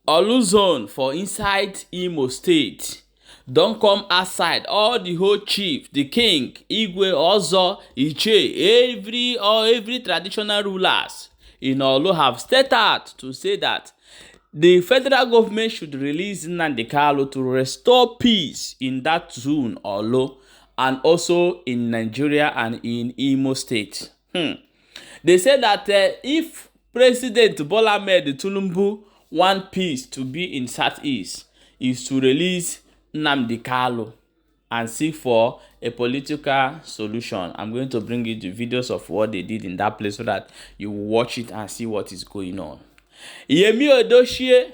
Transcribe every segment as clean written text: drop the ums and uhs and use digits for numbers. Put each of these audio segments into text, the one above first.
Orlu zone for inside Imo State don come outside. All the whole chief, the king, Igwe, Ozo, Iche, every traditional rulers in Orlu have stepped out to say that the federal government should release Nnamdi Kanu to restore peace in that zone, Orlu, and also in Nigeria and in Imo State. They say that if President Bola Ahmed Tinubu want peace to be in Southeast, is to release Nnamdi Kanu and seek for a political solution. I'm going to bring you the videos of what they did in that place so that you watch it and see what is going on. Yemi Edochie,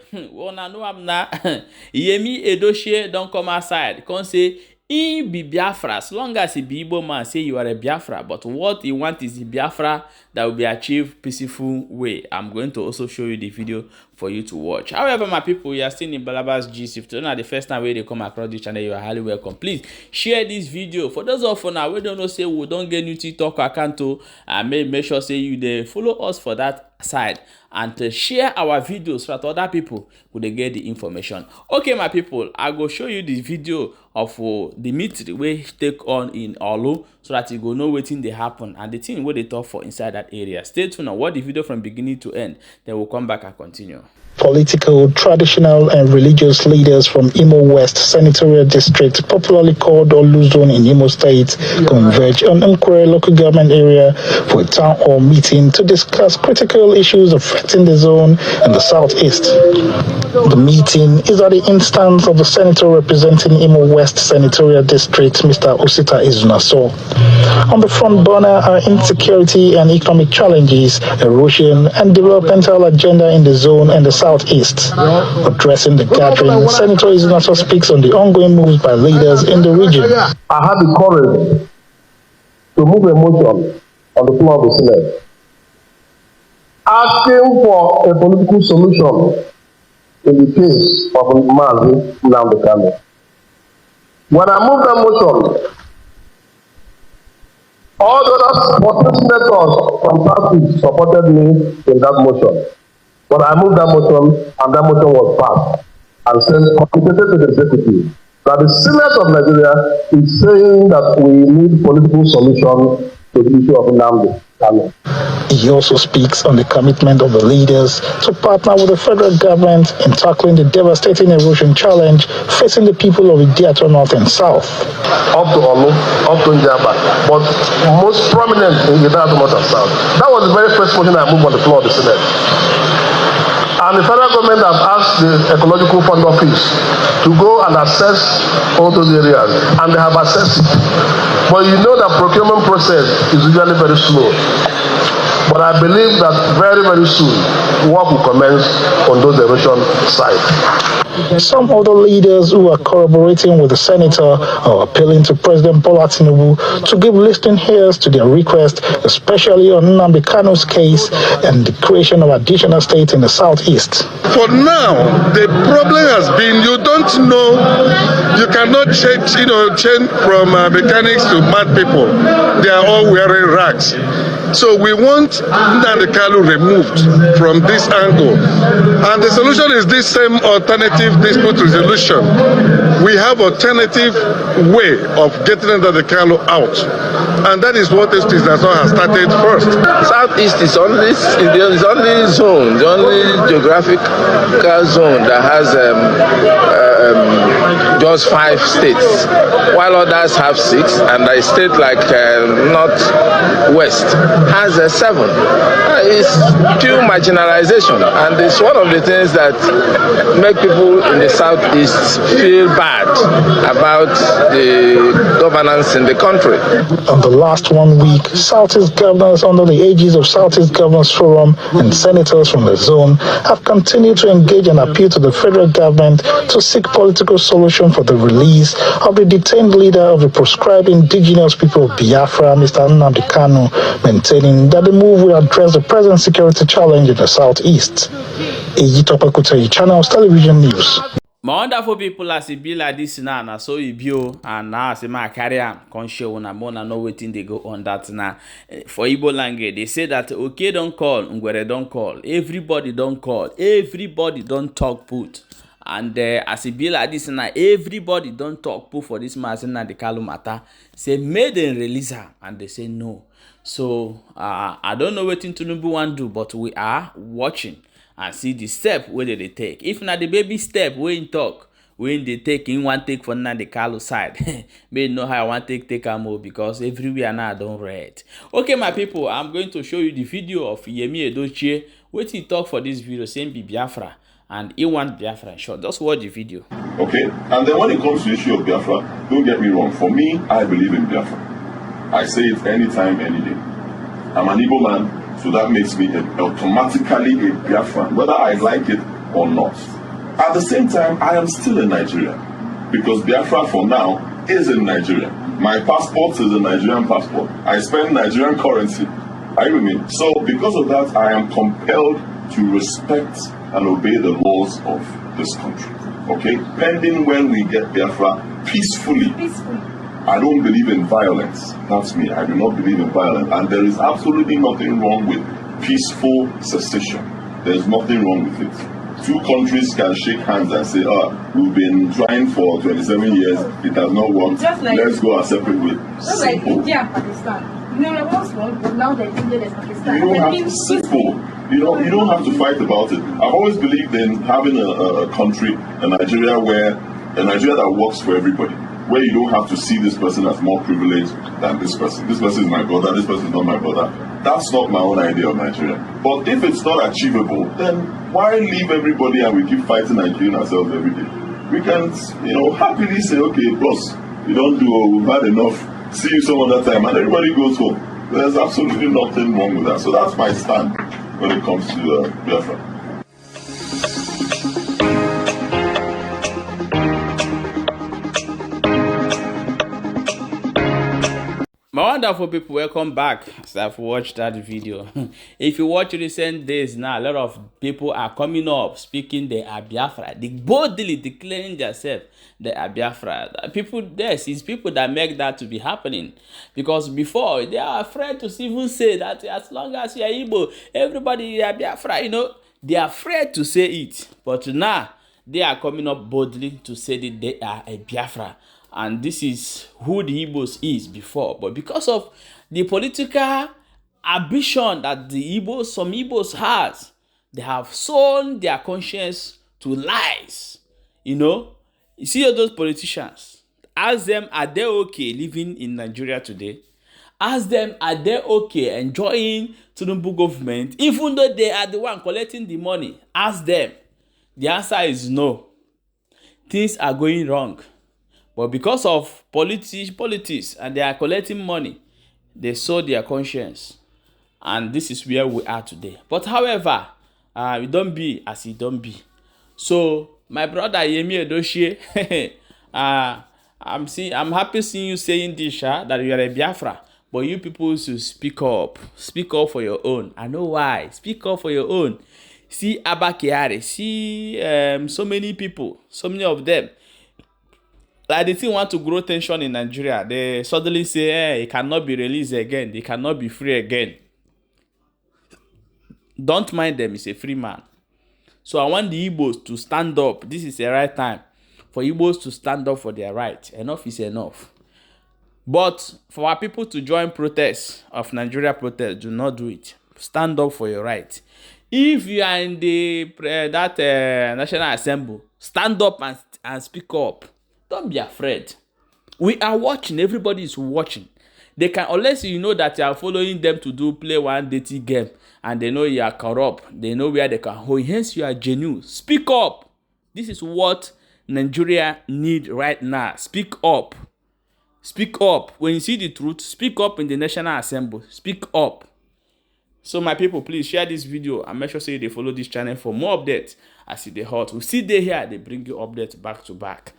Yemi Edochie don't come outside. Come say he be Biafra. As long as he be Igbo man, say you are a Biafra. But what he want is the Biafra that will be achieved peaceful way. I'm going to also show you the video for you to watch. However, my people, you are still in Balabas Gist. If today is the first time where they come across this channel, you are highly welcome. Please share this video. For those of you now, we don't know say we don't get new TikTok account to make sure say you they follow us for that side and to share our videos so that other people would get the information. Okay, my people, I go show you the video of the meeting we take on in Orlu so that you go know what thing they happen and the thing where they talk for inside that area. Stay tuned and watch the video from beginning to end. Then we'll come back and continue. Political, traditional, and religious leaders from Imo West Senatorial District, popularly called Orlu Zone in Imo State, converge on Nkure local government area for a town hall meeting to discuss critical issues affecting the zone and the southeast. The meeting is at the instance of the senator representing Imo West Senatorial District, Mr. Osita Izunaso. On the front burner are insecurity and economic challenges, erosion, and developmental agenda in the zone and the southeast. Addressing the gathering, Senator Izunaso speaks on the ongoing moves by leaders in the region. I had the courage to move a motion on the floor of the Senate, asking for a political solution in the case of Mazi Nnamdi Kanu. When I moved that motion, all the other senators from Southeast supported me in that motion. But I moved that motion, and that motion was passed and sent communicated to the executive that the Senate of Nigeria is saying that we need political solution to the issue of Nnamdi Kanu. He also speaks on the commitment of the leaders to partner with the federal government in tackling the devastating erosion challenge facing the people of Idiato North and South. Up to Orlu, up to Njaba, but most prominent in Idiato North and South. That was the very first motion I moved on the floor of the Senate. And the federal government have asked the Ecological Fund Office to go and assess all those areas, and they have assessed it. But you know that procurement process is usually very slow. But I believe that very, very soon, work will commence on those erosion sites. Some other leaders who are corroborating with the senator are appealing to President Bola Tinubu to give listening ears to their request, especially on Nnamdi Kanu's case and the creation of additional states in the southeast. For now, the problem has been you don't know, you cannot change from mechanics to mad people. They are all wearing rags. So we want Nnamdi Kanu removed from this angle. And the solution is this same alternative dispute resolution. We have alternative way of getting Nnamdi Kanu out. And that is what this has started first. Southeast is only zone, the only geographical zone that has just 5 states, while others have 6, and a state like Northwest has 7. It's pure marginalization, and it's one of the things that make people in the southeast feel bad about the governance in the country. On the last 1 week, Southeast governors under the aegis of Southeast Governors Forum and senators from the zone have continued to engage and appeal to the federal government to seek political solution for the release of the detained leader of the proscribed indigenous people of Biafra, Mr. Nnamdi Kanu, maintaining that the move will address the present security challenge in the southeast. Channels Television News. My wonderful people, as it be like this now, na so it be, and now I say my carry am come show una more na know wetin dey go on that now. For Igbo language, they say that okay don't call, Ngwere don't call, everybody don't call, everybody don't talk put. And as it be like this now, everybody don't talk put for this man na the Kalu matter. Say make them release her, and they say no. So I don't know wetin Tinubu wan do, but we are watching and see the step where they take. If na the baby step wey him talk, when they take in one take for Nnamdi Kalu side, may know how I want take am o, because everywhere now I don't read. Okay, my people, I'm going to show you the video of Yemi Edochie. What he talk for this video, saying be Biafra, and he want Biafra in short. Just watch the video. Okay, and then when it comes to the issue of Biafra, don't get me wrong. For me, I believe in Biafra. I say it anytime, any day. I'm an Igbo man. So that makes me automatically a Biafran, whether I like it or not. At the same time, I am still in Nigeria, because Biafra for now is in Nigeria. My passport is a Nigerian passport. I spend Nigerian currency. Are you with me? So because of that, I am compelled to respect and obey the laws of this country. Okay? Pending when we get Biafra peacefully. I don't believe in violence. That's me. I do not believe in violence. And there is absolutely nothing wrong with peaceful secession. There's nothing wrong with it. Two countries can shake hands and say, we've been trying for 27 years, it has not worked, like, let's go our separate way. Just like India and Pakistan. You know, what's wrong, but now that India and Pakistan. You don't have to simple. You don't have to fight about it. I've always believed in having a country, a Nigeria that works for everybody, where you don't have to see this person as more privileged than this person. This person is my brother, this person is not my brother. That's not my own idea of Nigeria. But if it's not achievable, then why leave everybody and we keep fighting and killing ourselves every day? We can, happily say, okay, boss, we don't do, we've had enough, see you some other time, and everybody goes home. There's absolutely nothing wrong with that. So that's my stand when it comes to Biafra. My wonderful people, welcome back. So I've watched that video. If you watch recent days now, a lot of people are coming up speaking they are Biafra. They boldly declaring themselves they are Biafra. People, this is people that make that to be happening. Because before, they are afraid to even say that as long as you are Igbo, everybody are Biafra, They are afraid to say it. But now, they are coming up boldly to say that they are a Biafra. And this is who the Igbos is before. But because of the political ambition that some Igbos has, they have sold their conscience to lies. You see all those politicians, ask them, are they okay living in Nigeria today? Ask them, are they okay enjoying Tinubu government, even though they are the one collecting the money? Ask them. The answer is no. Things are going wrong. But because of politics and they are collecting money, they sold their conscience. And this is where we are today. But however, we don't be as it don't be. So, my brother Yemi Edochie, I'm happy seeing you saying this, that you are a Biafra. But you people should speak up. Speak up for your own. I know why. Speak up for your own. See Abba Kyari. See so many people. So many of them. Like the thing want to grow tension in Nigeria, they suddenly say, hey, it cannot be released again. They cannot be free again. Don't mind them. He's a free man. So I want the Igbos to stand up. This is the right time for Igbos to stand up for their right. Enough is enough. But for our people to join protests of Nigeria protests, do not do it. Stand up for your right. If you are in the National Assembly, stand up and speak up. Don't be afraid. We are watching. Everybody is watching. They can, unless you know that you are following them to play one dirty game, and they know you are corrupt. They know where they can hold. Hence, you are genuine. Speak up. This is what Nigeria need right now. Speak up. Speak up. When you see the truth, speak up in the National Assembly. Speak up. So my people, please share this video and make sure say they follow this channel for more updates. As they hot, we see they here, they bring you updates back to back.